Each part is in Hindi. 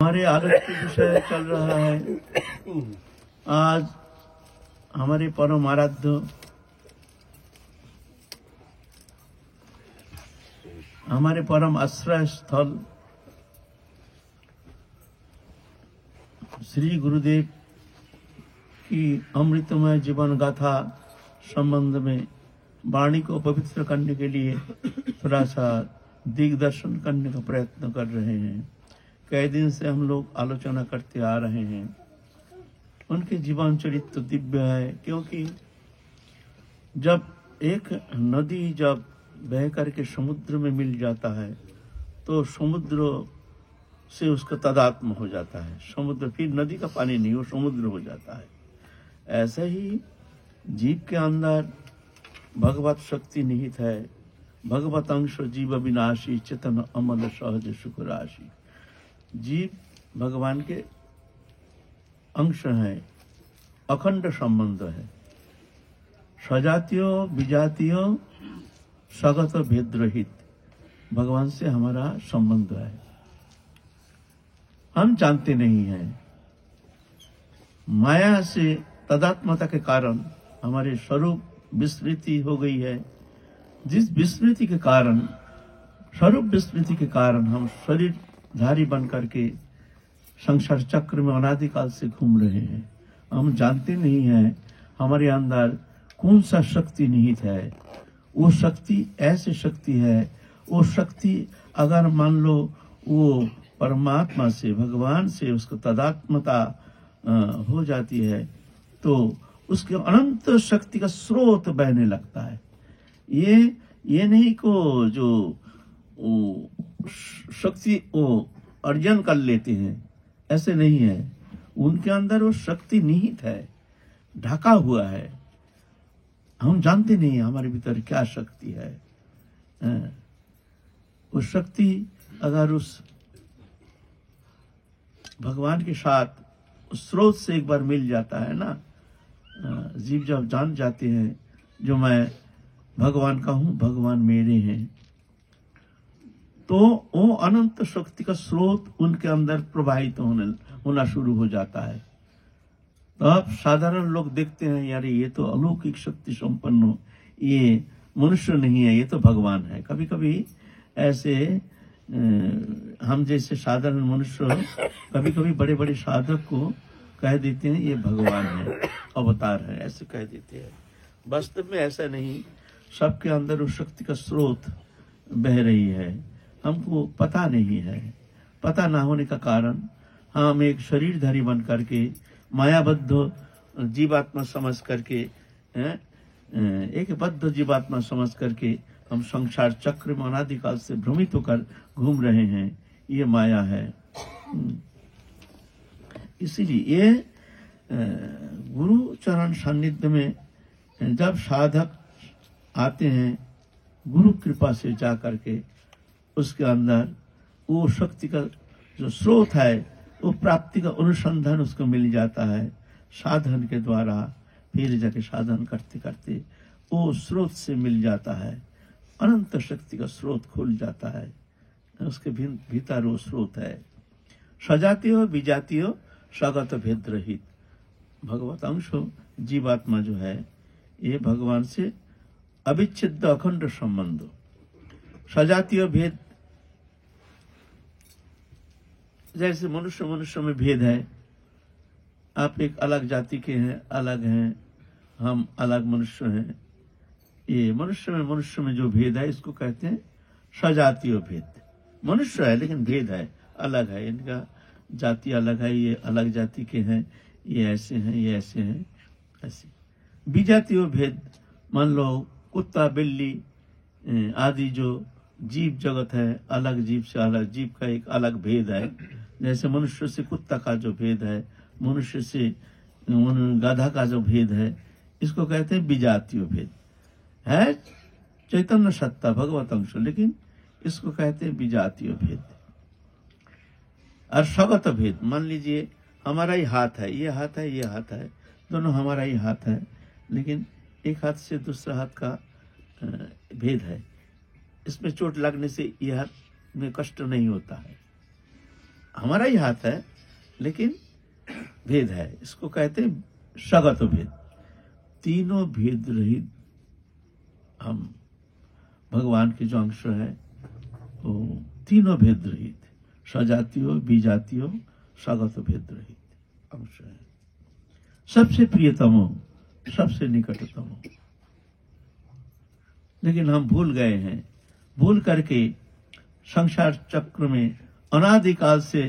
हमारे आलोच के विषय चल रहा है। आज हमारे परम आराध्य हमारे परम आश्रय स्थल श्री गुरुदेव की अमृतमय जीवन गाथा संबंध में वाणी को पवित्र करने के लिए थोड़ा सा दिग्दर्शन करने का प्रयत्न कर रहे हैं। कई दिन से हम लोग आलोचना करते आ रहे हैं। उनके जीवन चरित्र दिव्य है, क्योंकि जब एक नदी जब बह करके समुद्र में मिल जाता है तो समुद्र से उसका तादात्म हो जाता है। समुद्र फिर नदी का पानी नहीं, वो समुद्र हो जाता है। ऐसे ही जीव के अंदर भगवत शक्ति निहित है। भगवत अंश जीव विनाशी चेतन अमल सहज सुख राशि। जीव भगवान के अंश है, अखंड संबंध है। सजातीय विजातीय स्वगत भेद रहित भगवान से हमारा संबंध है। हम जानते नहीं हैं। माया से तदात्मता के कारण हमारे स्वरूप विस्मृति हो गई है। जिस विस्मृति के कारण, स्वरूप विस्मृति के कारण हम शरीरधारी बन करके संसार चक्र में अनादिकाल से घूम रहे हैं। हम जानते नहीं हैं हमारे अंदर कौन सा शक्ति निहित है। वो शक्ति ऐसी शक्ति है, वो शक्ति अगर मान लो वो परमात्मा से, भगवान से उसको तदात्मता हो जाती है तो उसके अनंत शक्ति का स्रोत बहने लगता है। ये नहीं को जो शक्ति वो अर्जन कर लेते हैं, ऐसे नहीं है। उनके अंदर वो शक्ति निहित है, ढका हुआ है। हम जानते नहीं हमारे भीतर क्या शक्ति है। उस शक्ति अगर उस भगवान के साथ उस स्रोत से एक बार मिल जाता है ना, जीव जब जान जाते हैं जो मैं भगवान का हूं, भगवान मेरे हैं, तो वो अनंत शक्ति का स्रोत उनके अंदर प्रवाहित होना शुरू हो जाता है। तब साधारण लोग देखते हैं, यार ये तो अलौकिक शक्ति संपन्न हो, ये मनुष्य नहीं है, ये तो भगवान है। कभी कभी ऐसे हम जैसे साधारण मनुष्य कभी कभी बड़े बड़े साधक को कह देते हैं ये भगवान है, अवतार है, ऐसे कह देते हैं। वास्तव में ऐसा नहीं। सबके अंदर उस शक्ति का स्रोत बह रही है, हमको पता नहीं है। पता ना होने का कारण हम एक शरीरधारी बन करके मायाबद्ध जीवात्मा समझ करके, एक बद्ध जीवात्मा समझ करके हम संसार चक्र में अनादिकाल से भ्रमित होकर घूम रहे हैं। ये माया है। इसीलिए ये गुरु चरण सान्निध्य में जब साधक आते हैं, गुरु कृपा से जा करके उसके अंदर वो शक्ति का जो स्रोत है, वो प्राप्ति का अनुसंधान उसको मिल जाता है। साधन के द्वारा फिर जाके साधन करते करते वो स्रोत से मिल जाता है। अनंत शक्ति का स्रोत खुल जाता है। उसके भीतर वो स्रोत है। सजातीय विजातीय स्वगत भेद रहित भगवत अंश जीवात्मा जो है, ये भगवान से अविच्छिन्न अखंड संबंध। सजातीय भेद, जैसे मनुष्य में भेद है। आप एक अलग जाति के हैं, अलग हैं, हम अलग मनुष्य हैं। ये मनुष्य में जो भेद है, इसको कहते हैं सजातीय भेद। मनुष्य है लेकिन भेद है, अलग है। इनका जाति अलग है, ये अलग जाति के हैं, ये ऐसे हैं, ये ऐसे हैं, ऐसे। विजातीय भेद, मान लो कुत्ता बिल्ली आदि जो जीव जगत है, अलग जीव से अलग जीव का एक अलग भेद है। जैसे मनुष्य से कुत्ता का जो भेद है, मनुष्य से गधा का जो भेद है, इसको कहते हैं विजातीय भेद। है चैतन्य सत्ता भगवत अंश, लेकिन इसको कहते हैं विजातीय भेद। और स्वगत भेद, मान लीजिए हमारा ही हाथ है, ये हाथ है, ये हाथ है, दोनों हमारा ही हाथ है, लेकिन एक हाथ से दूसरा हाथ का भेद है। इसमें चोट लगने से यह हाथ में कष्ट नहीं होता है। हमारा ही हाथ है, लेकिन भेद है। इसको कहते हैं सगत भेद। तीनों भेद रहित हम भगवान के जो अंश है वो तीनों भेद रहित, सजातीय विजातीय सगत भेद रहित अंश है। सबसे प्रियतम हो, सबसे निकटतम हो। लेकिन हम भूल गए हैं, भूल करके संसार चक्र में अनादिकाल से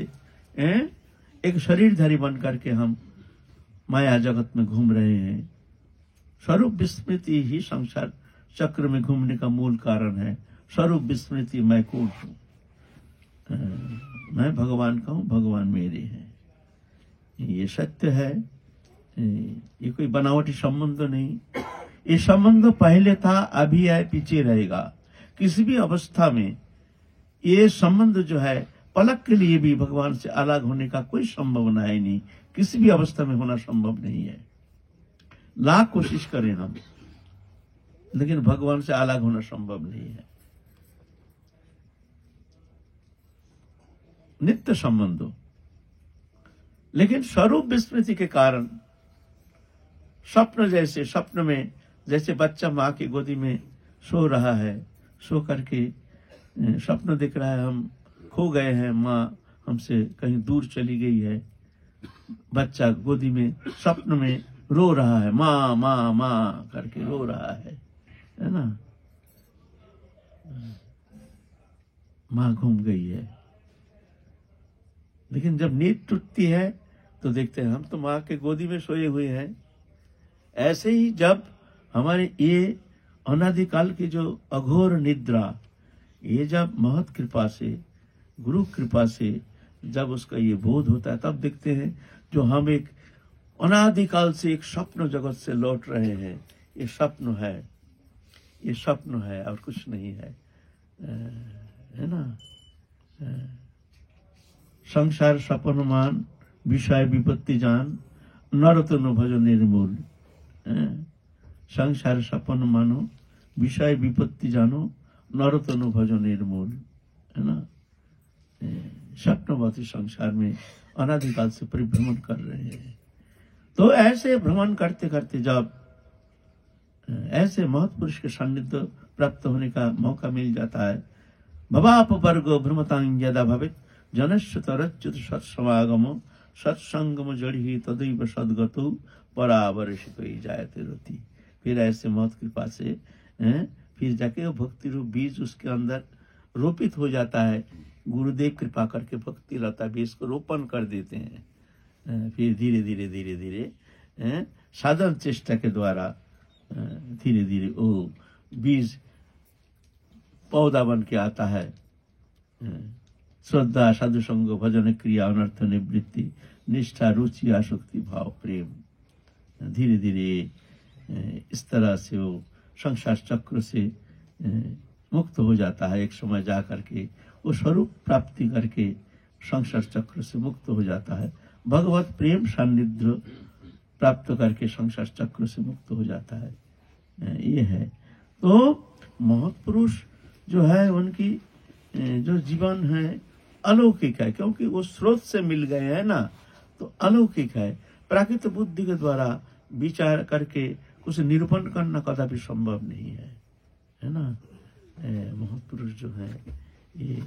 एक शरीरधारी बन करके हम माया जगत में घूम रहे हैं। स्वरूप विस्मृति ही संसार चक्र में घूमने का मूल कारण है। स्वरूप विस्मृति, मैं कौन हूं, मैं भगवान का हूं, भगवान मेरे हैं, ये सत्य है। ये कोई बनावटी संबंध नहीं। ये संबंध पहले था, अभी है, पीछे रहेगा। किसी भी अवस्था में ये संबंध जो है पलक के लिए भी भगवान से अलग होने का कोई संभावना है नहीं। किसी भी अवस्था में होना संभव नहीं है। लाख कोशिश करें हम, लेकिन भगवान से अलग होना संभव नहीं है। नित्य संबंध हो, लेकिन स्वरूप विस्मृति के कारण स्वप्न जैसे, स्वप्न में जैसे बच्चा माँ की गोदी में सो रहा है, सो करके स्वप्न दिख रहा है हम खो गए हैं, माँ हमसे कहीं दूर चली गई है। बच्चा गोदी में स्वप्न में रो रहा है, माँ माँ माँ करके रो रहा है ना। माँ घूम गई है। लेकिन जब नींद टूटती है तो देखते हैं हम तो माँ के गोदी में सोए हुए हैं। ऐसे ही जब हमारे ये अनादिकाल की जो अघोर निद्रा, ये जब महत कृपा से, गुरु कृपा से जब उसका ये बोध होता है, तब देखते हैं जो हम एक अनादिकाल से एक स्वप्न जगत से लौट रहे हैं। ये स्वप्न है, ये स्वप्न है और कुछ नहीं है, है ना। संसार सपन मान, विषय विपत्ति जान, नरतनु भज निर्मूल। संसार सपन मानो, विषय विपत्ति जानो, नरतनु भज निर्मूल, है ना। स्वप्नवती संसार में अनादिकाल से परिभ्रमण कर रहे हैं। तो ऐसे भ्रमण करते करते जब ऐसे महत्पुरुष के सान्निध्य प्राप्त होने का मौका मिल जाता है, भवाप वर्गो भ्रमतां यदा भवेत् जनस्य तरच्युत सत्समागमो सत्संगम जड़ि तदैव सद्गतो परावर्षितो जायते रति। फिर ऐसे महत कृपा से फिर जाके भक्ति रूप बीज उसके अंदर रोपित हो जाता है। गुरुदेव कृपा करके भक्ति लता बीज को रोपण कर देते हैं। फिर धीरे धीरे धीरे धीरे साधन चेष्टा के द्वारा धीरे धीरे वो बीज पौधा बन के आता है। श्रद्धा, साधु संग, भजन, क्रिया, अनर्थ निवृत्ति, निष्ठा, रुचि, आसक्ति, भाव, प्रेम, धीरे धीरे इस तरह से वो संसार चक्र से मुक्त हो जाता है। एक समय जा करके वो स्वरूप प्राप्ति करके संसार चक्र से मुक्त हो जाता है। भगवत प्रेम सान्निध्य प्राप्त करके संसार चक्र से मुक्त हो जाता है। ये है। तो महत्पुरुष जो है उनकी जो जीवन है अलौकिक है, क्योंकि वो स्रोत से मिल गए हैं ना, तो अलौकिक है। प्राकृतिक बुद्धि के द्वारा विचार करके कुछ निरूपण करना कदापि संभव नहीं है ना। महापुरुष जो है ये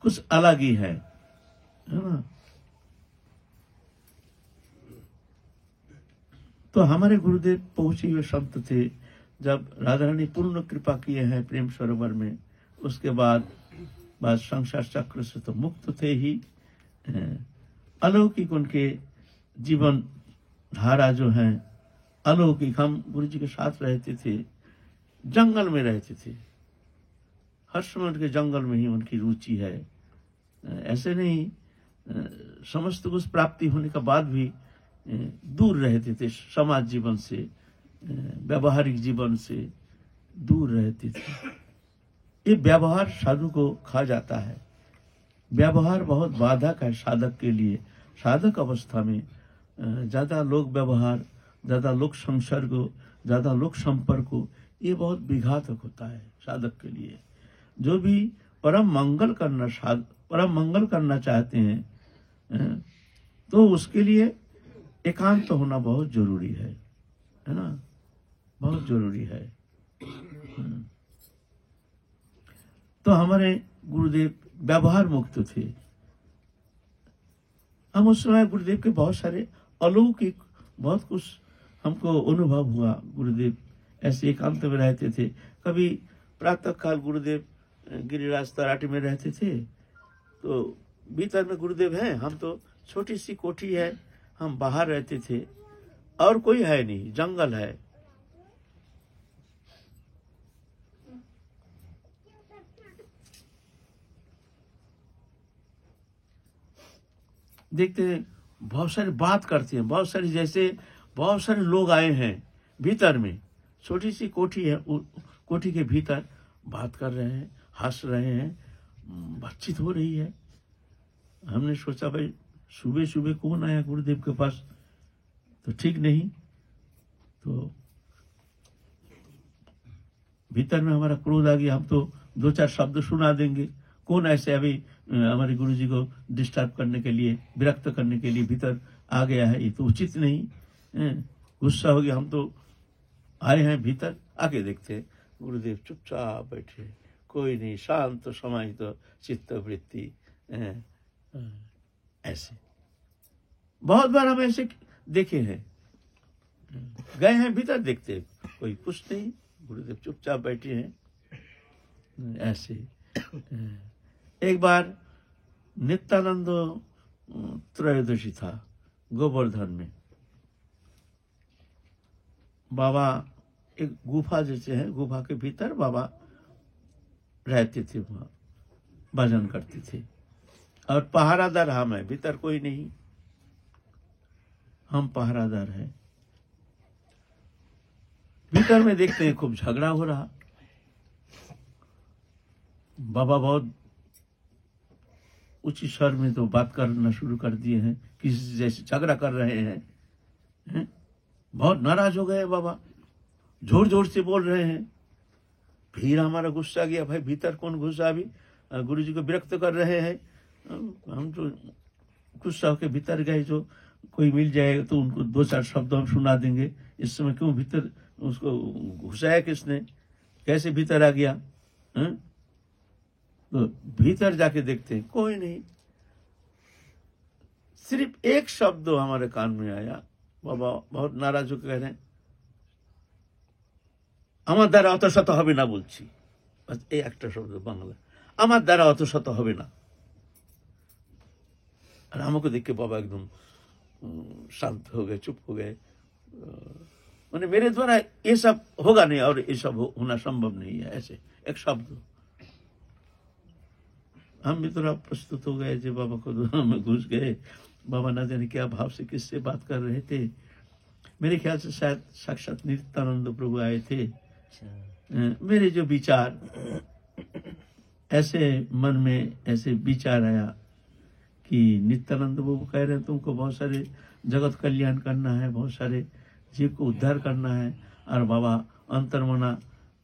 कुछ अलग ही है ना। तो हमारे गुरुदेव पहुंचे हुए संत थे। जब राधा रानी पूर्ण कृपा किए हैं प्रेम सरोवर में, उसके बाद संसार चक्र से तो मुक्त थे ही। अलौकिक उनके जीवन धारा जो है अलौकिक। हम गुरु जी के साथ रहते थे, जंगल में रहते थे, हर समय उनके जंगल में ही उनकी रुचि है। ऐसे नहीं समस्त कुछ प्राप्ति होने के बाद भी दूर रहते थे, समाज जीवन से, व्यवहारिक जीवन से दूर रहते थे। ये व्यवहार साधु को खा जाता है। व्यवहार बहुत बाधक है साधक के लिए। साधक अवस्था में ज्यादा लोक व्यवहार, ज्यादा लोक संसर्ग, ज्यादा लोक संपर्क, ये बहुत विघातक होता है साधक के लिए। जो भी परम मंगल करना परम मंगल करना चाहते हैं, तो उसके लिए एकांत तो होना बहुत जरूरी है ना, बहुत जरूरी है। तो हमारे गुरुदेव व्यवहार मुक्त थे। हम उस समय गुरुदेव के बहुत सारे अलौकिक बहुत कुछ हमको अनुभव हुआ। गुरुदेव ऐसे एकांत में रहते थे। कभी प्रातः काल गुरुदेव गिरिराज तराटी में रहते थे, तो भीतर में गुरुदेव हैं, हम तो छोटी सी कोठी है, हम बाहर रहते थे और कोई है नहीं, जंगल है। देखते हैं बहुत सारी बात करते हैं, बहुत सारी, जैसे बहुत सारे लोग आए हैं भीतर में, छोटी सी कोठी है, कोठी के भीतर बात कर रहे हैं, हंस रहे हैं, बातचीत हो रही है। हमने सोचा भाई सुबह सुबह कौन आया गुरुदेव के पास, तो ठीक नहीं। तो भीतर में हमारा क्रोध आ गया, हम तो दो चार शब्द सुना देंगे, कौन ऐसे अभी हमारे गुरु जी को डिस्टर्ब करने के लिए, विरक्त करने के लिए भीतर आ गया है, ये तो उचित नहीं। गुस्सा हो गया, हम तो आए हैं भीतर, आके देखते हैं गुरुदेव चुपचाप बैठे, कोई नहीं, शांत समाहित तो चित्त वृत्ति। ऐसे बहुत बार हम ऐसे देखे हैं, गए हैं भीतर, देखते कोई कुछ नहीं, गुरुदेव चुपचाप बैठे हैं ऐसे। एक बार नित्यानंद त्रयोदशी था गोवर्धन में, बाबा एक गुफा जैसे है, गुफा के भीतर बाबा रहते थे, वहां भजन करते थे और पहरादार हम है, भीतर कोई नहीं, हम पहरादार है। भीतर में देखते हैं खूब झगड़ा हो रहा, बाबा बहुत ऊंची स्वर में तो बात करना शुरू कर दिए हैं, किसी जैसे झगड़ा कर रहे हैं, बहुत नाराज हो गए बाबा, जोर जोर से बोल रहे हैं। फिर हमारा गुस्सा गया, भाई भीतर कौन घुसा, अभी गुरु जी को विरक्त कर रहे हैं। हम तो गुस्सा होकर भीतर गए, जो कोई मिल जाएगा तो उनको दो चार शब्द हम सुना देंगे, इस समय क्यों भीतर उसको घुसाया किसने, कैसे भीतर आ गया। तो भीतर जाके देखते हैं कोई नहीं, सिर्फ एक शब्द हमारे कान में आया, बाबा बहुत नाराज होकर कह रहे हैं, আমার দ্বারা অত শত হবে না বলছি, এই একটা শব্দ বাংলা, আমার দ্বারা অত শত হবে না। और हमको देख के बाबा एकदम शांत हो गए, चुप हो गए, मैंने मेरे द्वारा ये सब होगा नहीं और ये सब होना संभव नहीं है, ऐसे एक शब्द। हम भी थोड़ा प्रस्तुत हो गए, जो बाबा को में घुस गए, बाबा न जाने क्या भाव से किससे बात कर रहे थे। मेरे ख्याल से शायद साक्षात नित्यानंद प्रभु आए थे। मेरे जो विचार ऐसे मन में ऐसे विचार आया कि नित्यानंद प्रभु कह रहे हैं तुमको बहुत सारे जगत कल्याण करना है, बहुत सारे जीव को उद्धार करना है, और बाबा अंतर्मना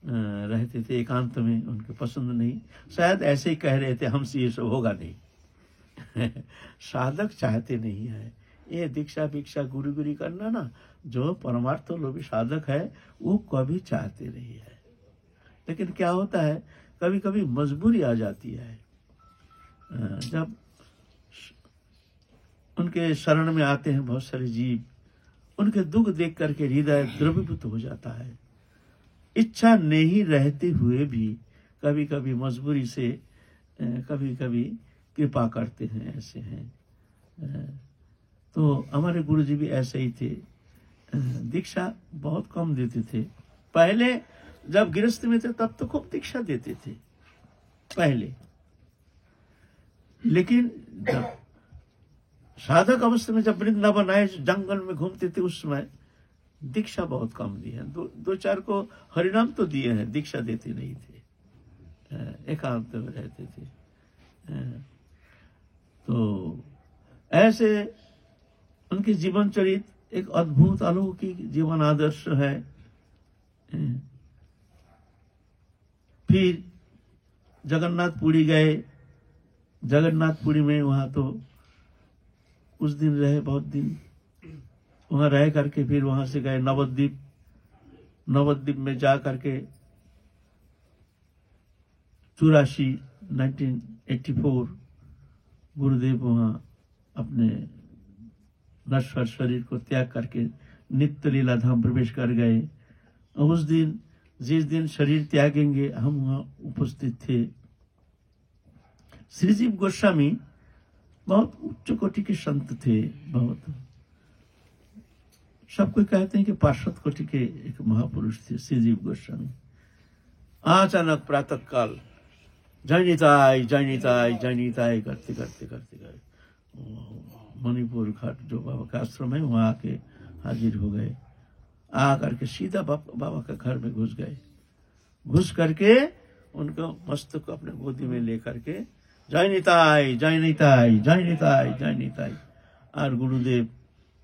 रहते थे एकांत में, उनके पसंद नहीं, शायद ऐसे ही कह रहे थे, हमसे ये सब होगा नहीं। साधक चाहते नहीं है ये दीक्षा भिक्षा गुरुगिरी करना ना, जो परमार्थ लोभी साधक है वो कभी चाहते नहीं है। लेकिन क्या होता है, कभी कभी मजबूरी आ जाती है, जब उनके शरण में आते हैं बहुत सारे जीव, उनके दुख देख करके हृदय द्रवीभूत हो जाता है। इच्छा नहीं रहते हुए भी कभी कभी मजबूरी से कभी कभी कृपा करते हैं, ऐसे हैं। तो हमारे गुरुजी भी ऐसे ही थे, दीक्षा बहुत कम देते थे। पहले जब गृहस्थ में थे तब तो खूब दीक्षा देते थे पहले, लेकिन जब साधक अवस्था में, जब वृंदावन आए, जंगल में घूमते थे, उस समय दीक्षा बहुत कम दी है। दो चार को हरिनाम तो दिए हैं, दीक्षा देते नहीं थे, एकांत में रहते थे। तो ऐसे उनके जीवन चरित एक अद्भुत अलौकिक जीवन आदर्श है। फिर जगन्नाथपुरी गए, जगन्नाथपुरी में, वहां तो कुछ दिन रहे, बहुत दिन वहां रह करके फिर वहां से गए नवद्वीप। नवद्वीप में जा करके 1984 गुरुदेव वहां अपने नश्वर शरीर को त्याग करके नित्य लीला धाम प्रवेश कर गए। उस दिन, जिस दिन शरीर त्यागेंगे, हम वहां उपस्थित थे। श्रीजीव गोस्वामी बहुत उच्च कोटि के संत थे, बहुत सब कोई कहते हैं कि पार्षद कोटि के एक महापुरुष थे श्रीजीव गोस्वामी। अचानक प्रातः काल जय निताई जय निताई जय निताई करते करते करते गए मणिपुर घाट जो बाबा का आश्रम है, वहां आके हाजिर हो गए। आ करके सीधा बाबा के घर में घुस गए। घुस करके उनको मस्तक को अपने गोदी में लेकर के जय निताई जय निताई जय निताई जय निताई, और गुरुदेव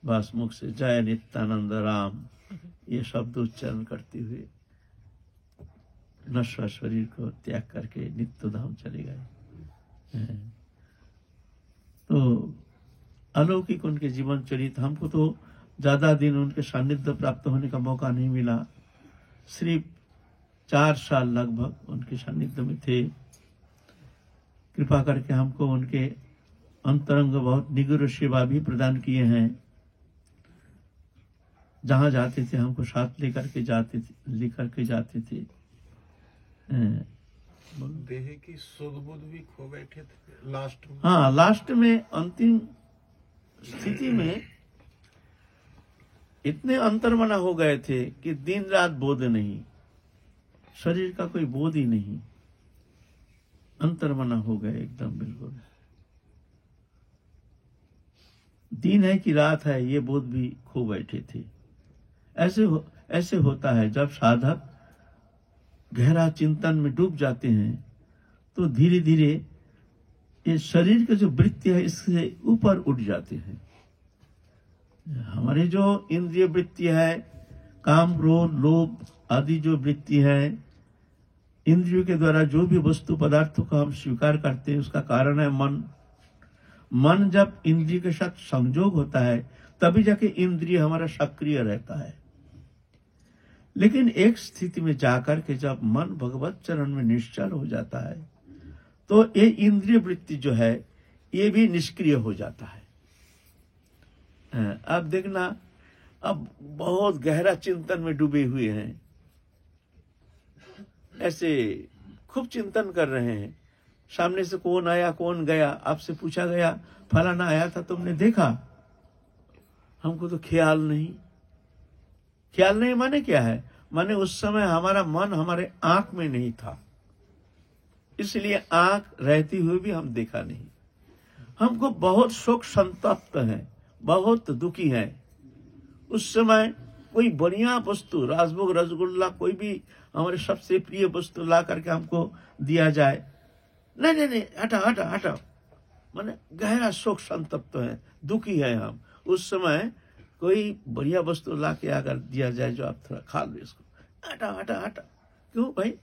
बस मुख से जय नित्यानंद राम ये शब्द उच्चारण करते हुए नश्वर शरीर को त्याग करके नित्य धाम चले गए। तो अलौकिक उनके जीवन चरित। हमको तो ज्यादा दिन उनके सानिध्य प्राप्त होने का मौका नहीं मिला, सिर्फ 4 साल लगभग उनके सानिध्य में थे। कृपा करके हमको उनके अंतरंग बहुत निगुर सेवा भी प्रदान किए हैं। जहां जाते थे हमको साथ लेकर के जाते थे। देह की सुध बुध भी खो बैठे थे लास्ट में। हाँ, लास्ट में अंतिम स्थिति में इतने अंतर्मना हो गए थे कि दिन रात बोध नहीं, शरीर का कोई बोध ही नहीं, अंतर्मना हो गए एकदम बिल्कुल। दिन है कि रात है ये बोध भी खो बैठे थे। ऐसे होता है जब साधक गहरा चिंतन में डूब जाते हैं तो धीरे धीरे ये शरीर के जो वृत्ति है इससे ऊपर उठ जाते हैं। हमारे जो इंद्रिय वृत्ति है, काम क्रोध लोभ आदि जो वृत्ति है, इंद्रियों के द्वारा जो भी वस्तु पदार्थों को हम स्वीकार करते हैं उसका कारण है मन। मन जब इंद्रिय के साथ संयोग होता है तभी जाके इंद्रिय हमारा सक्रिय रहता है। लेकिन एक स्थिति में जाकर के जब मन भगवत चरण में निश्चल हो जाता है तो ये इंद्रिय वृत्ति जो है ये भी निष्क्रिय हो जाता है। अब देखना, अब बहुत गहरा चिंतन में डूबे हुए हैं, ऐसे खूब चिंतन कर रहे हैं। सामने से कौन आया कौन गया, आपसे पूछा गया फलाना आया था तुमने देखा? हमको तो ख्याल नहीं। ख्याल नहीं माने क्या है? माने उस समय हमारा मन हमारे आंख में नहीं था, इसलिए आंख रहती हुई भी हम देखा नहीं। हमको बहुत शोक संतप्त है, बहुत दुखी है। उस समय कोई बढ़िया वस्तु, राजभोग रसगुल्ला, कोई भी हमारे सबसे प्रिय वस्तु ला करके हमको दिया जाए, नहीं हटा हटा हटा, माने गहरा शोक संतप्त है, दुखी है हम। उस समय कोई बढ़िया वस्तु ला के अगर दिया जाए जो आप थोड़ा खा लो इसको, हटा हटा हटा, क्यों भाई?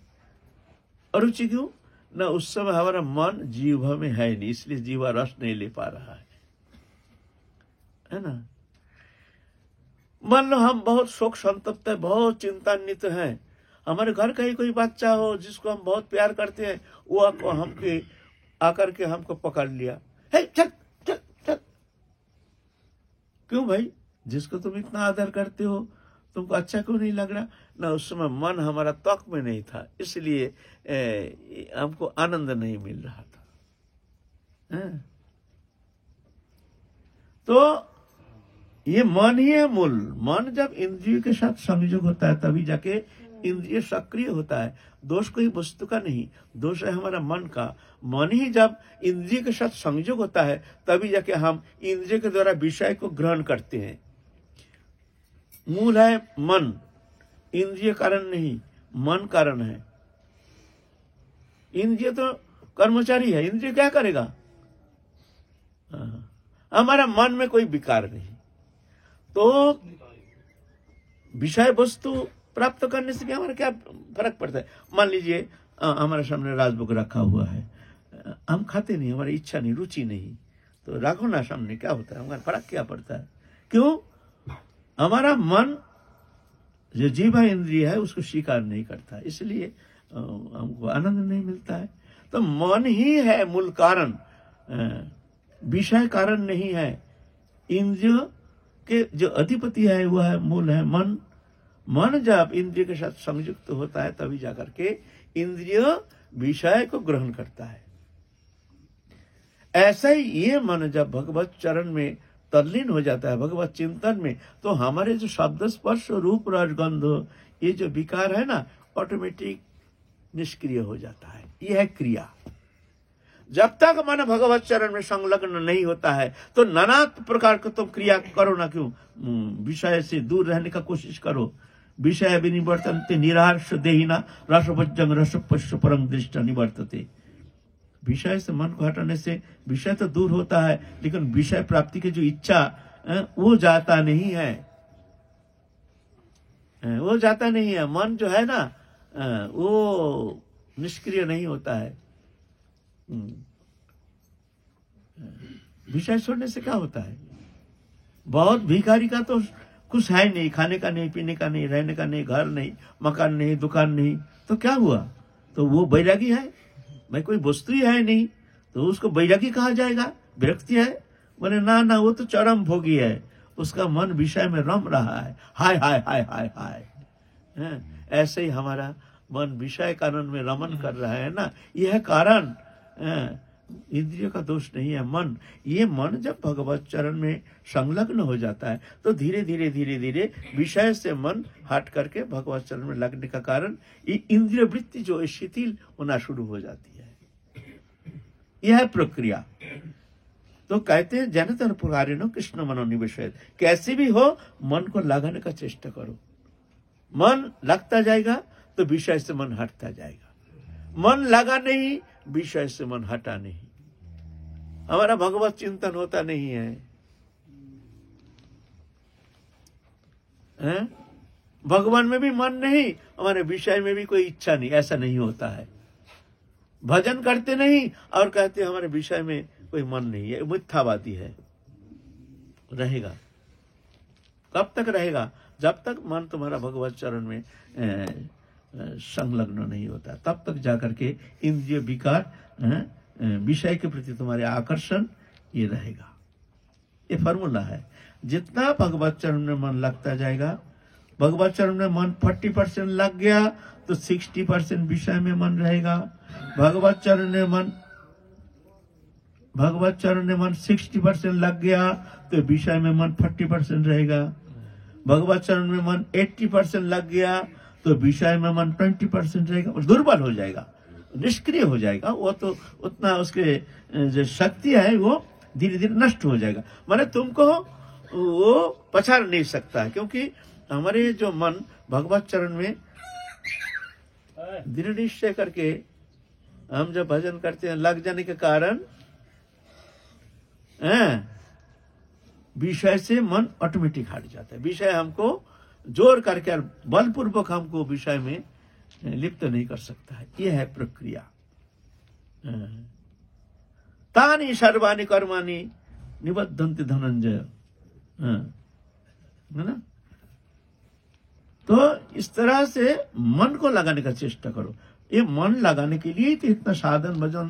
अरुचि क्यों? ना उस समय हमारा मन जीवा में है नहीं, इसलिए जीवा रस नहीं ले पा रहा है ना। मान लो हम बहुत शोक संतप्त है, बहुत चिंतान्वित हैं, हमारे घर का ही कोई बच्चा हो जिसको हम बहुत प्यार करते हैं, वो हमके आकर के हमको पकड़ लिया, हे चल चल चल, क्यों भाई? जिसको तुम इतना आदर करते हो तुमको अच्छा क्यों नहीं लग रहा? ना उस समय मन हमारा त्वक में नहीं था, इसलिए हमको आनंद नहीं मिल रहा था। तो ये मन ही है मूल। मन जब इंद्रियों के साथ संयोग होता है तभी जाके इंद्रिय सक्रिय होता है। दोष कोई वस्तु का नहीं, दोष है हमारा मन का। मन ही जब इंद्रिय के साथ संयोग होता है तभी जाके हम इंद्रिय के द्वारा विषय को ग्रहण करते हैं। मूल है मन, इंद्रिय कारण नहीं, मन कारण है। इंद्रिय तो कर्मचारी है, इंद्रिय क्या करेगा? हमारा मन में कोई विकार नहीं, तो विषय वस्तु प्राप्त करने से भी हमारा क्या फर्क पड़ता है? मान लीजिए हमारे सामने राजभोग रखा हुआ है, हम खाते नहीं, हमारी इच्छा नहीं, रुचि नहीं, तो राखो ना सामने, क्या होता है, हमारा फर्क क्या पड़ता है? क्यों? हमारा मन जो जीवा इंद्रिय है उसको स्वीकार नहीं करता, इसलिए हमको आनंद नहीं मिलता है। तो मन ही है मूल कारण, विषय कारण नहीं है। इंद्रिय के जो अधिपति है वह है मूल है मन। मन जब इंद्रिय के साथ संयुक्त होता है तभी जाकर के इंद्रिय विषय को ग्रहण करता है। ऐसा ही ये मन जब भगवत चरण में तल्लीन हो जाता है, भगवत चिंतन में, तो हमारे जो शब्द स्पर्श रूप रस गंध ये जो विकार है ना, ऑटोमेटिक निष्क्रिय हो जाता है। यह है क्रिया। जब तक मन भगवत चरण में संलग्न नहीं होता है तो नाना प्रकार का तुम क्रिया करो ना क्यों, विषय से दूर रहने का कोशिश करो। विषय विनिवर्तन्ते निराहार्ष देहिना रसभज्जं रसपश्य परं दृष्ट निवर्तते। विषय से मन को हटाने से विषय तो दूर होता है, लेकिन विषय प्राप्ति की जो इच्छा वो जाता नहीं है, वो जाता नहीं है। मन जो है ना वो निष्क्रिय नहीं होता है। विषय छोड़ने से क्या होता है? बहुत भिखारी का तो कुछ है नहीं, खाने का नहीं, पीने का नहीं, रहने का नहीं, घर नहीं, मकान नहीं, दुकान नहीं, तो क्या हुआ? तो वो बैरागी है, मैं कोई वस्तु ही है नहीं, तो उसको बैरागी कहा जाएगा? विरक्ति है? बोले ना ना, वो तो चरम भोगी है, उसका मन विषय में रम रहा है। हाय हाय हाय हाय हाय। ऐसे ही हमारा मन विषय कारण में रमन कर रहा है ना, यह कारण इंद्रियों का दोष नहीं है। मन, ये मन जब भगवत चरण में संलग्न हो जाता है तो धीरे धीरे धीरे धीरे विषय से मन हट करके भगवत चरण में लगने का कारण ये इंद्रिय वृत्ति जो शिथिल होना शुरू हो जाती है। यह है प्रक्रिया। तो कहते हैं जनतर पुरारिणो कृष्ण मनोनिवेशयत्, कैसे भी हो मन को लगाने का चेष्टा करो। मन लगता जाएगा तो विषय से मन हटता जाएगा। मन लगा नहीं, विषय से मन हटा नहीं, हमारा भगवत चिंतन होता नहीं है, भगवान में भी मन नहीं, हमारे विषय में भी कोई इच्छा नहीं, ऐसा नहीं होता है। भजन करते नहीं और कहते हमारे विषय में कोई मन नहीं है, मिथ्यावादी है। रहेगा कब तक रहेगा? जब तक मन तुम्हारा भगवत चरण में संलग्न नहीं होता, तब तक जाकर के इंद्रिय विकार, विषय के प्रति तुम्हारे आकर्षण ये रहेगा। ये फॉर्मूला है। जितना भगवत चरण में मन लगता जाएगा, भगवत चरण में मन 40% लग गया तो 60% विषय में मन रहेगा। भगवत चरण में मन 60% लग गया तो विषय में मन 40% रहेगा। भगवत चरण में मन 80% लग गया तो विषय में मन 20% रहेगा, और दुर्बल हो जाएगा, निष्क्रिय हो जाएगा। वो तो उतना उसके जो शक्ति है वो धीरे धीरे नष्ट हो जाएगा। माने तुमको वो पछाड़ नहीं सकता है, क्योंकि हमारे जो मन भगवत चरण में दृढ़ निश्चय करके हम जब भजन करते हैं लग जाने के कारण विषय से मन ऑटोमेटिक हट जाता है। विषय हमको जोर करके और बलपूर्वक हमको विषय में लिप्त नहीं कर सकता है। यह है प्रक्रिया। तानि सर्वाणि कर्माणि निबद्धन्ति धनंजय, है ना? तो इस तरह से मन को लगाने का चेष्टा करो। ये मन लगाने के लिए तो इतना साधन भजन,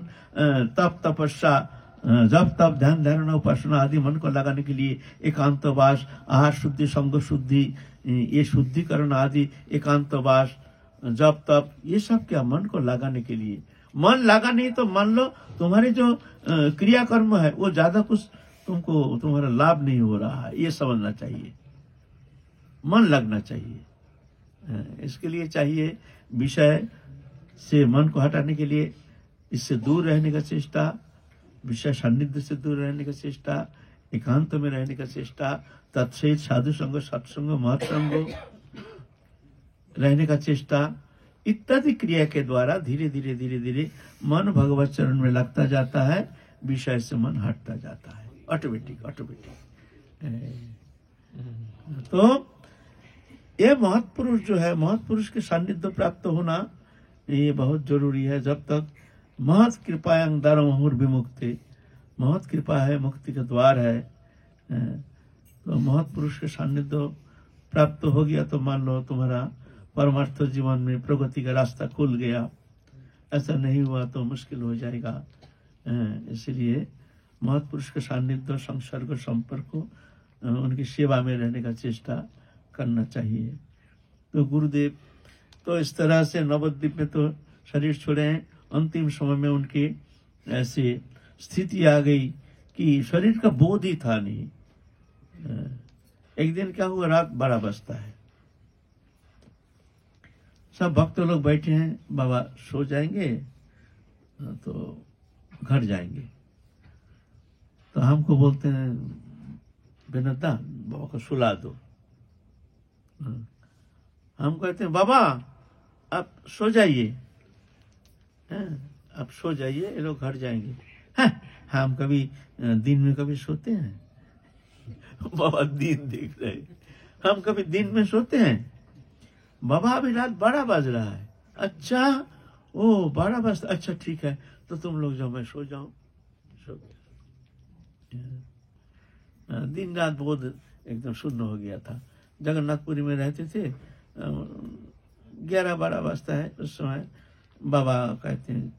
तप तपस्या, जब तप ध्यान धारणा उपासना आदि मन को लगाने के लिए एकांतवास, आहार शुद्धि, संग शुद्धि, ये शुद्धिकरण आदि, एकांतवास, जब तप, ये सब क्या मन को लगाने के लिए। मन लगा नहीं तो मान लो तुम्हारे जो क्रियाकर्म है वो ज्यादा कुछ तुमको तुम्हारा लाभ नहीं हो रहा है, ये समझना चाहिए। मन लगना चाहिए। इसके लिए चाहिए विषय से मन को हटाने के लिए इससे दूर रहने का चेष्टा, विषय सान्निध्य से दूर रहने का चेष्टा, एकांत में रहने का चेष्टा, तत्सहित साधु संग, सत्संग, महत्संग रहने का चेष्टा, इत्यादि क्रिया के द्वारा धीरे धीरे धीरे धीरे मन भगवत चरण में लगता जाता है, विषय से मन हटता जाता है ऑटोमेटिक। तो ये महत्पुरुष जो है, महत्पुरुष के सान्निध्य प्राप्त होना ये बहुत जरूरी है। जब तक महत कृपायां द्वारमहुर विमुक्ति, महत कृपा है, मुक्ति का द्वार है। तो महत पुरुष के सान्निध्य प्राप्त हो गया तो मान लो तुम्हारा परमार्थ जीवन में प्रगति का रास्ता खुल गया। ऐसा नहीं हुआ तो मुश्किल हो जाएगा। इसलिए महत पुरुष के सान्निध्य, संसर्ग, संपर्क, उनकी सेवा में रहने का चेष्टा करना चाहिए। तो गुरुदेव तो इस तरह से नवद्वीप में तो शरीर छोड़े हैं। अंतिम समय में उनकी ऐसी स्थिति आ गई कि शरीर का बोध ही था नहीं। एक दिन क्या हुआ, रात 12 बजता है, सब भक्त लोग बैठे हैं, बाबा सो जाएंगे तो घर जाएंगे। तो हमको बोलते हैं बेनता बाबा को सुला दो। हम कहते हैं बाबा आप सो जाइए, आप सो जाइए, ये लोग घर जाएंगे। हम कभी दिन में कभी सोते हैं? बाबा दिन देख रहे, हम कभी दिन में सोते हैं? बाबा अभी रात 12 बज रहा है। अच्छा, ओ 12 बज, अच्छा ठीक है, तो तुम लोग जाओ, मैं सो जाऊं। सो गया। दिन रात बोध एकदम शून्य हो गया था। जगन्नाथपुरी में रहते थे। 11-12 बजता है उस समय बाबा कहते हैं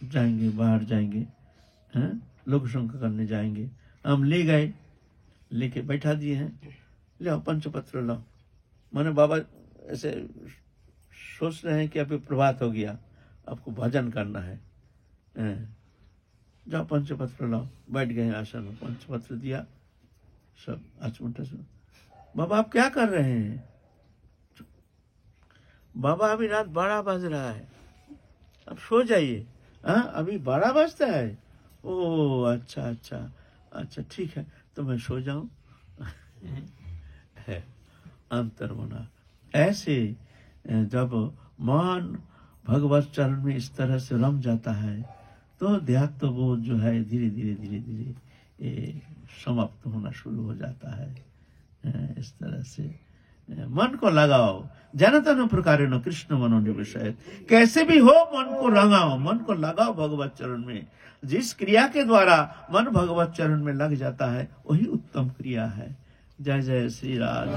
जाएंगे, बाहर जाएंगे, लोक संग करने जाएंगे। हम ले गए, लेके बैठा दिए हैं, ले पंचपत्र लाओ। माने बाबा ऐसे सोच रहे हैं कि अभी प्रभात हो गया, आपको भजन करना है, जाओ पंचपत्र लाओ। बैठ गए आसन में, पंचपत्र दिया, सब आचमन। बाबा आप क्या कर रहे हैं? बाबा अभी रात 12 बज रहा है, अब सो जाइए। अभी 12 बजता है? ओ अच्छा अच्छा अच्छा ठीक है, तो मैं सो जाऊं। है अंतर्मना। ऐसे जब मन भगवत चरण में इस तरह से रम जाता है तो देहात्म बोध जो है धीरे धीरे धीरे धीरे समाप्त होना शुरू हो जाता है। इस तरह से मन को लगाओ, जनतन प्रकार न कृष्ण मनोनिवेशय। कैसे भी हो मन को लगाओ, मन को लगाओ भगवत चरण में। जिस क्रिया के द्वारा मन भगवत चरण में लग जाता है वही उत्तम क्रिया है। जय जय श्री राधे।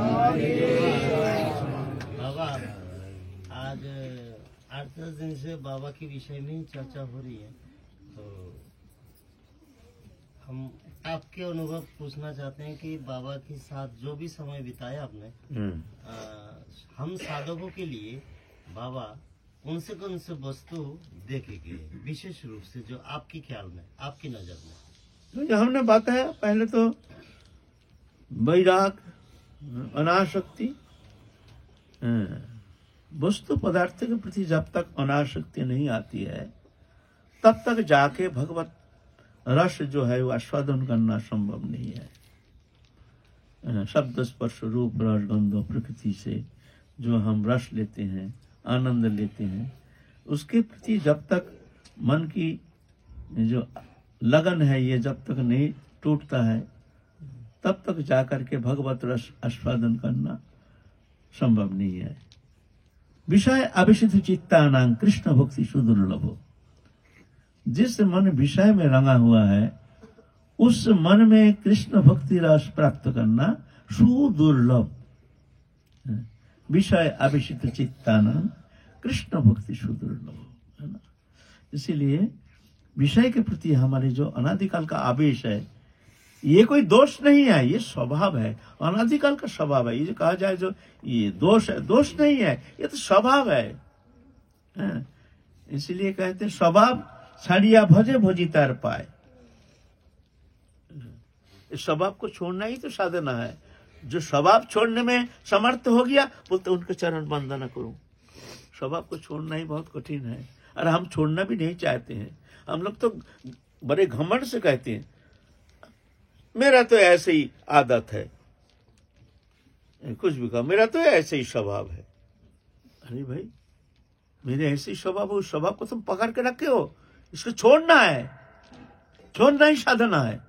बाबा आज 8-10 दिन से बाबा के विषय में चर्चा हो रही है, तो हम आपके अनुभव पूछना चाहते हैं कि बाबा के साथ जो भी समय बिताया आपने, हम साधकों के लिए बाबा उनसे कौन से वस्तु देखे गए विशेष रूप से, जो आपके ख्याल में, आपकी नजर में? तो हमने बताया पहले तो वैराग, अनासक्ति। वस्तु पदार्थ के प्रति जब तक अनासक्ति नहीं आती है तब तक जाके भगवत रस जो है वो आस्वादन करना संभव नहीं है। शब्द स्पर्श रूप रस गंध प्रकृति से जो हम रस लेते हैं, आनंद लेते हैं, उसके प्रति जब तक मन की जो लगन है ये जब तक नहीं टूटता है तब तक जाकर के भगवत रस आस्वादन करना संभव नहीं है। विषय अभिषित चित्तानां कृष्ण भक्ति सुदुर्लभ। जिस मन विषय में रंगा हुआ है उस मन में कृष्ण भक्ति रस प्राप्त करना सुदुर्लभ। विषय अभिषित चित्तानां कृष्ण भक्ति सुदुर्लभ, है ना। इसीलिए विषय के प्रति हमारे जो अनादिकाल का आवेश है ये कोई दोष नहीं है, ये स्वभाव है, अनादिकाल का स्वभाव है। ये जो कहा जाए जो ये दोष है, दोष नहीं है, ये तो स्वभाव है। इसलिए कहते हैं स्वभाव छड़िया भजे भोजितार पाए। इस स्वभाव को छोड़ना ही तो साधना है। जो स्वभाव छोड़ने में समर्थ हो गया बोलते उनके चरण वंदना करूं। स्वभाव को छोड़ना ही बहुत कठिन है और हम छोड़ना भी नहीं चाहते हैं। हम लोग तो बड़े घमंड से कहते हैं मेरा तो ऐसे ही आदत है, कुछ भी कहा मेरा तो ऐसे ही स्वभाव है। अरे भाई मेरे ऐसे ही स्वभाव, उस स्वभाव को तुम पकड़ के रखे हो, इसको छोड़ना है, छोड़ना ही साधना है।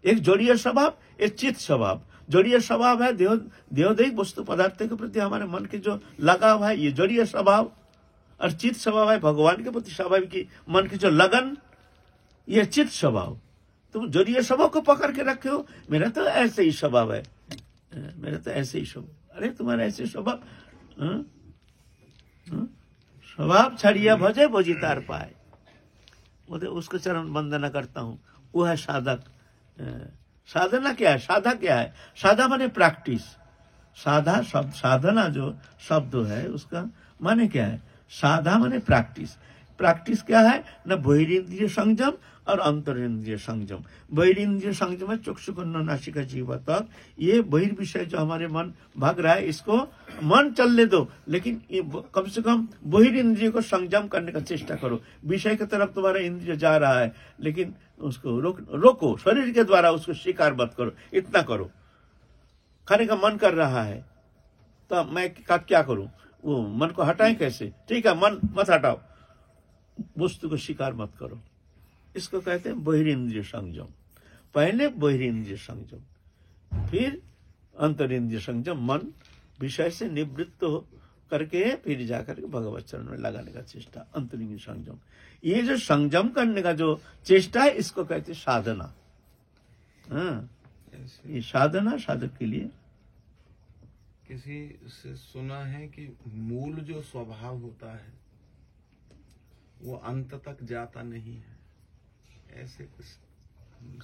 एक जोड़ीय स्वभाव, एक चित्त स्वभाव। जोड़ीय स्वभाव है देहोदैहिक वस्तु पदार्थ के प्रति हमारे मन के जो लगाव है, ये जोड़ीय स्वभाव। और चित्त स्वभाव है भगवान के प्रति स्वाभाविक की मन की जो लगन, ये चित्त स्वभाव। तुम जो ये स्वभाव को पकड़ के रखे हो, मेरा तो ऐसे ही स्वभाव है, मेरा तो ऐसे ही स्वभाव। अरे तुम्हारा ऐसे स्वभाव, स्वभाव छड़िया भजे भोजितार पाए, वो तो उसको चरण वंदना करता हूँ, वो है साधक। साधना क्या है, साधा क्या है? साधा माने प्रैक्टिस। साधा शब्द, साधना जो शब्द है उसका माने क्या है? साधा माने प्रैक्टिस। प्रैक्टिस क्या है ना? बहिरिंद्रिय संयम और अंतरिंद्रिय संयम। बहिरिंद्रिय संयम है चक्षु कर्ण नासिका जीवा तक, ये बहिर्विषय जो हमारे मन भाग रहा है इसको मन चलने दो, लेकिन ये कम से कम बहिरिंद्रिय को संयम करने का चेष्टा करो। विषय की तरफ तुम्हारा इंद्रिय जा रहा है, लेकिन उसको रोको, शरीर के द्वारा उसको स्वीकार मत करो। इतना करो, खाने का मन कर रहा है तो मैं क्या करूं? वो मन को हटाएं कैसे? ठीक है, मन मत हटाओ, वस्तु को स्वीकार मत करो। इसको कहते हैं बहिरिंद्रिय संयम। पहले बहिरिंद्रिय संयम, फिर अंतरिंद्रिय संयम। मन विषय से निवृत्त हो करके फिर जाकर के भगवत चरण में लगाने का चेष्टा, अंतरिंद्रिय संयम। ये जो संयम करने का जो चेष्टा है इसको कहते हैं साधना। हाँ, ये साधना साधक के लिए। किसी से सुना है कि मूल जो स्वभाव होता है वो अंत तक जाता नहीं है, ऐसे कुछ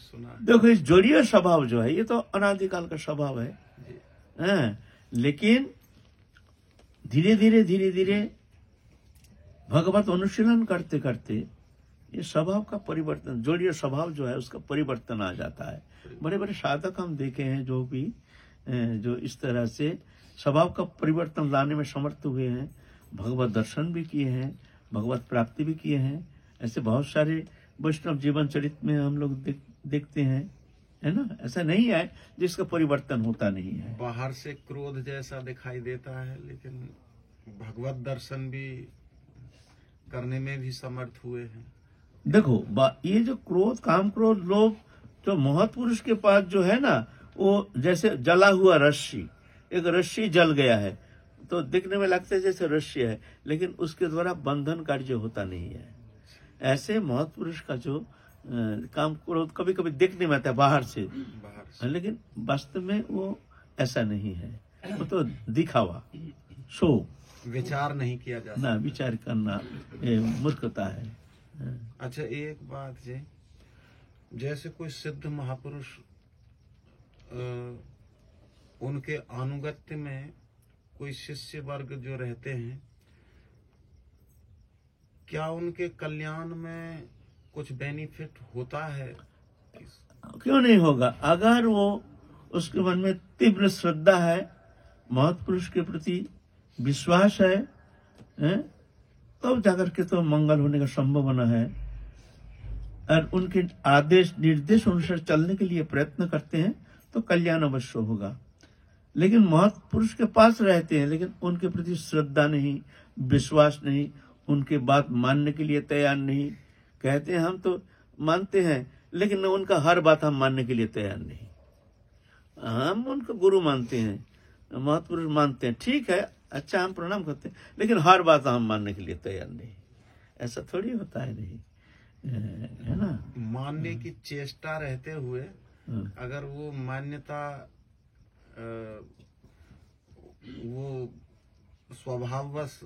सुना है। देखो, इस जोड़ीय स्वभाव जो है ये तो अनादिकाल का स्वभाव है, लेकिन धीरे धीरे भगवत अनुशीलन करते करते ये स्वभाव का परिवर्तन, जोड़ीय स्वभाव जो है उसका परिवर्तन आ जाता है। बड़े बड़े साधक हम देखे हैं जो भी जो इस तरह से स्वभाव का परिवर्तन लाने में समर्थ हुए हैं, भगवत दर्शन भी किए हैं, भगवत प्राप्ति भी किए हैं। ऐसे बहुत सारे वैष्णव जीवन चरित्र में हम लोग देखते हैं, है ना? ऐसा नहीं है जिसका परिवर्तन होता नहीं है। बाहर से क्रोध जैसा दिखाई देता है, लेकिन भगवत दर्शन भी करने में भी समर्थ हुए हैं। देखो, ये जो क्रोध, काम, क्रोध, लोभ जो महत्पुरुष के पास जो है ना, वो जैसे जला हुआ रस्सी, एक रस्सी जल गया है तो दिखने में लगता है जैसे रस्सी है, लेकिन उसके द्वारा बंधन कार्य होता नहीं है। ऐसे महत्पुरुष का जो काम, क्रोध कभी कभी देखने में आता है बाहर से, लेकिन वास्तव में वो ऐसा नहीं है, वो तो दिखावा, शो, विचार नहीं किया जाता ना, विचार करना मूर्खता है। अच्छा, एक बात जी, जैसे कोई सिद्ध महापुरुष, उनके अनुगत्य में कोई शिष्य वर्ग जो रहते हैं, क्या उनके कल्याण में कुछ बेनिफिट होता है? क्यों नहीं होगा? अगर वो उसके मन में तीव्र श्रद्धा है, महत्पुरुष के प्रति विश्वास है, तब जाकर के तो मंगल होने का संभावना है। और उनके आदेश निर्देश अनुसार चलने के लिए प्रयत्न करते हैं तो कल्याण अवश्य होगा। लेकिन महत्पुरुष के पास रहते हैं, लेकिन उनके प्रति श्रद्धा नहीं, विश्वास नहीं, उनके बात मानने के लिए तैयार नहीं। कहते हैं हम तो मानते हैं, लेकिन उनका हर बात हम मानने के लिए तैयार नहीं। हम उनको गुरु मानते हैं, महत्पुरुष मानते हैं, ठीक है, अच्छा, हम प्रणाम करते हैं, लेकिन हर बात हम मानने के लिए तैयार नहीं। ऐसा थोड़ी होता है, नहीं है ना? मानने की चेष्टा रहते हुए अगर वो मान्यता वो स्वभाववश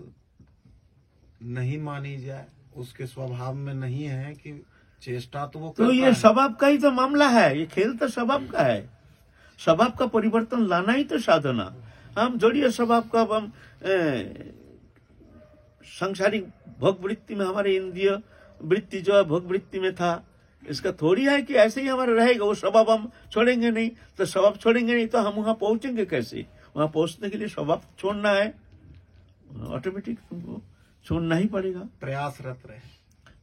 नहीं मानी जाए, उसके स्वभाव में नहीं है कि चेष्टा तो वो तो करता ये है। स्वभाव का ही तो मामला है, ये खेल तो स्वभाव का है। स्वभाव का परिवर्तन लाना ही तो साधना। हम जोड़िए स्वभाव का, हम सांसारिक भोग वृत्ति में, हमारे इंद्रिय वृत्ति जो है भोग वृत्ति में था, इसका थोड़ी है कि ऐसे ही हमारा रहेगा। वो स्वभाव हम छोड़ेंगे नहीं, तो स्वभाव छोड़ेंगे नहीं तो हम वहां पहुंचेंगे कैसे? वहां पहुंचने के लिए स्वभाव छोड़ना है, ऑटोमेटिक तुमको छोड़ना ही पड़ेगा, प्रयासरत रहे,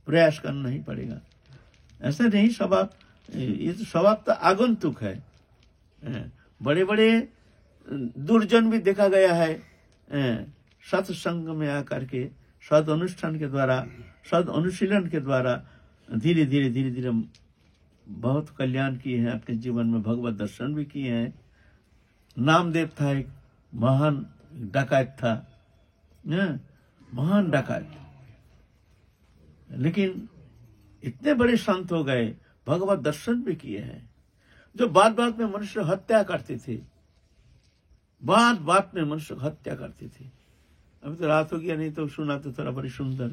प्रयास करना ही पड़ेगा। ऐसा नहीं स्वभाव, ये तो स्वभाव तो आगंतुक है। बड़े बड़े दुर्जन भी देखा गया है, सत्संग में आकर के सद अनुष्ठान के द्वारा, सद अनुशीलन के द्वारा धीरे धीरे बहुत कल्याण किए हैं अपने जीवन में, भगवत दर्शन भी किए हैं। नामदेव था, एक महान डकैत था, महान डकैत, लेकिन इतने बड़े संत हो गए, भगवत दर्शन भी किए हैं। जो बात बात में मनुष्य हत्या करते थे, बात बात में मनुष्य हत्या करते थे। अभी तो रात हो गया, नहीं तो सुना तो थोड़ा बड़ी सुंदर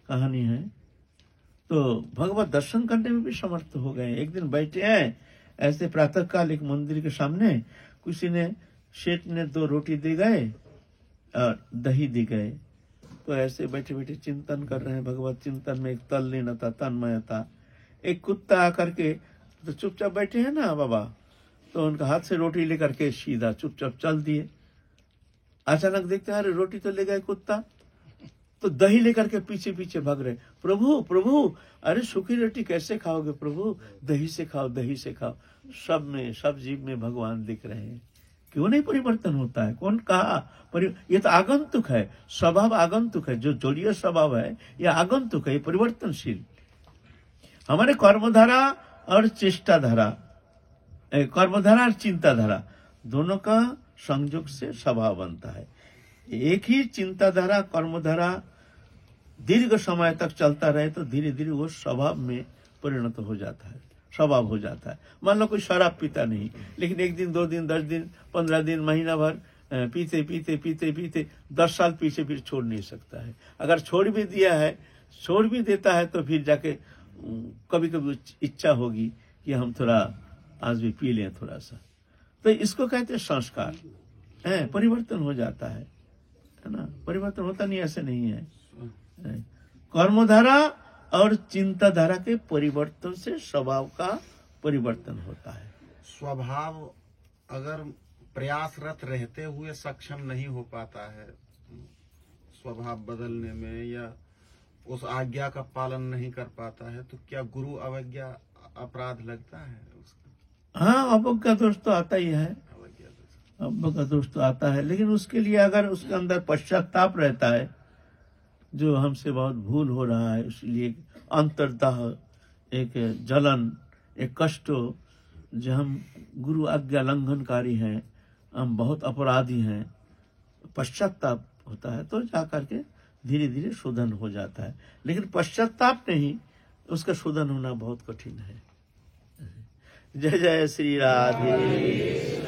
कहानी है। तो भगवत दर्शन करने में भी समर्थ हो गए। एक दिन बैठे हैं ऐसे प्रातःकाल एक मंदिर के सामने, किसी ने सेठ ने 2 रोटी दे गए और दही दे गए। तो ऐसे बैठे बैठे चिंतन कर रहे हैं, भगवत चिंतन में एक तल्लीनता तन्मयता। एक कुत्ता आकर के तो चुपचाप बैठे हैं ना बाबा, तो उनका हाथ से रोटी लेकर के सीधा चुपचाप चल दिए। अचानक देखते हैं अरे रोटी तो ले गए कुत्ता, तो दही लेकर के पीछे पीछे भाग रहे। प्रभु प्रभु, अरे सूखी रोटी कैसे खाओगे प्रभु, दही से खाओ, दही से खाओ। सब में, सब जीव में भगवान दिख रहे हैं। क्यों नहीं परिवर्तन होता है? कौन कहा? ये तो आगंतुक है, स्वभाव आगंतुक है। जो जलीय स्वभाव है यह आगंतुक है, परिवर्तनशील। हमारे कर्मधारा और चेष्टाधारा, कर्मधारा और चिंताधारा दोनों का संयोग से स्वभाव बनता है। एक ही चिंताधारा कर्मधारा दीर्घ समय तक चलता रहे तो धीरे धीरे वो स्वभाव में परिणत हो जाता है, स्वभाव हो जाता है। मान लो कोई शराब पीता नहीं, लेकिन 1 दिन 2 दिन 10 दिन 15 दिन महीना भर पीते पीते पीते पीते 10 साल पीछे फिर छोड़ नहीं सकता है। अगर छोड़ भी दिया है, छोड़ भी देता है, तो फिर जाके कभी कभी इच्छा होगी कि हम थोड़ा आज भी पी लें थोड़ा सा। तो इसको कहते हैं संस्कार है, परिवर्तन हो जाता है ना। परिवर्तन होता नहीं ऐसे नहीं है। कर्मधारा और चिंताधारा के परिवर्तन से स्वभाव का परिवर्तन होता है। स्वभाव अगर प्रयासरत रहते हुए सक्षम नहीं हो पाता है स्वभाव बदलने में, या उस आज्ञा का पालन नहीं कर पाता है, तो क्या गुरु अवज्ञा अपराध लगता है उसका? हाँ, अवज्ञा दोष तो आता ही है, अवज्ञा दोष। अवज्ञा दोष तो आता है। लेकिन उसके लिए अगर उसके अंदर पश्चाताप रहता है, जो हमसे बहुत भूल हो रहा है, इसलिए अंतर्दाह, एक जलन, एक कष्ट, जो हम गुरु आज्ञा लंघनकारी हैं, हम बहुत अपराधी हैं, पश्चाताप होता है, तो जाकर के धीरे धीरे शोधन हो जाता है। लेकिन पश्चाताप नहीं, उसका शोधन होना बहुत कठिन है। जय जय श्री राधे।